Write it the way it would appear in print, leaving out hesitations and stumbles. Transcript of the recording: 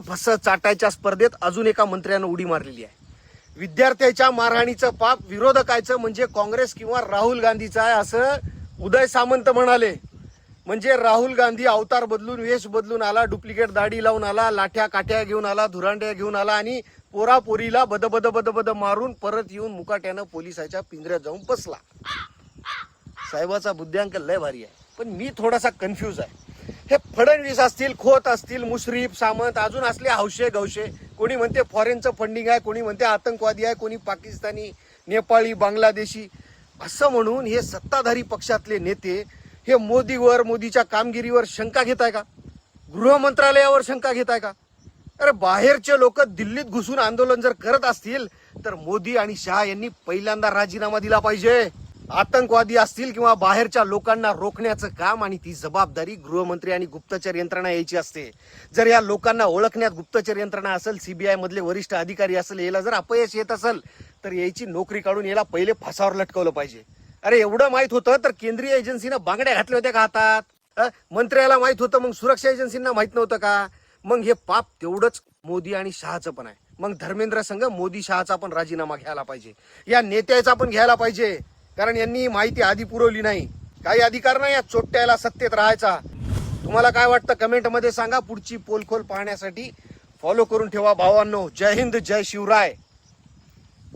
फस चाटायच्या स्पर्धेत अजून एका मंत्र्यानं उडी मारलेली आहे. विद्यार्थ्याच्या मारहाणीचं पाप विरोधकाचं म्हणजे काँग्रेस किंवा राहुल गांधीचं आहे असं उदय सामंत म्हणाले. म्हणजे राहुल गांधी अवतार बदलून वेश बदलून आला, डुप्लिकेट दाढी लावून आला, लाठ्या काठ्या घेऊन आला, धुरांड्या घेऊन आला आणि पोरापोरीला बद मारून परत येऊन मुकाट्यानं पोलिसाच्या पिंजऱ्यात जाऊन बसला. साहेबाचा बुद्ध्यांक लय भारी आहे. पण मी थोडासा कन्फ्यूज आहे. हे फडणवीस असतील, खोत असतील, मुश्रीफ, सामंत, अजून असले हौशे गवशे, कोणी म्हणते फॉरेनचं फंडिंग आहे, कोणी म्हणते आतंकवादी आहे, कोणी पाकिस्तानी, नेपाळी, बांगलादेशी, असं म्हणून हे सत्ताधारी पक्षातले नेते हे मोदीवर, मोदीच्या कामगिरीवर शंका घेत आहे का? गृह मंत्रालयावर शंका घेत आहे का? अरे बाहेरचे लोक दिल्लीत घुसून आंदोलन जर करत असतील तर मोदी आणि शहा यांनी पहिल्यांदा राजीनामा दिला पाहिजे. आतंकवादी असतील किंवा बाहेरच्या लोकांना रोखण्याचं काम आणि ती जबाबदारी गृहमंत्री आणि गुप्तचर यंत्रणा यायची असते. जर या लोकांना ओळखण्यात गुप्तचर यंत्रणा असेल, सीबीआय मधले वरिष्ठ अधिकारी असेल, याला जर अपयश येत असेल तर याची नोकरी काढून याला पहिले फासावर लटकवलं पाहिजे. अरे एवढं माहित होतं तर केंद्रीय एजन्सीनं बांगड्या घातल्या होत्या का हातात? मंत्र्याला माहित होतं, मग सुरक्षा एजन्सींना माहित नव्हतं का? मग हे पाप तेवढंच मोदी आणि शहाचं पण आहे. मग धर्मेंद्र संघ मोदी शहाचा पण राजीनामा घ्यायला पाहिजे, या नेत्याचा पण घ्यायला पाहिजे, कारण यांनी माहिती आधी पुरवली नाही. काही अधिकार नाही या चोट्याला सत्तेत राहायचा. तुम्हाला काय वाटतं कमेंट मध्ये सांगा. पुढची पोलखोल पाहण्यासाठी फॉलो करून ठेवा भावांनो. जय हिंद, जय शिवराय.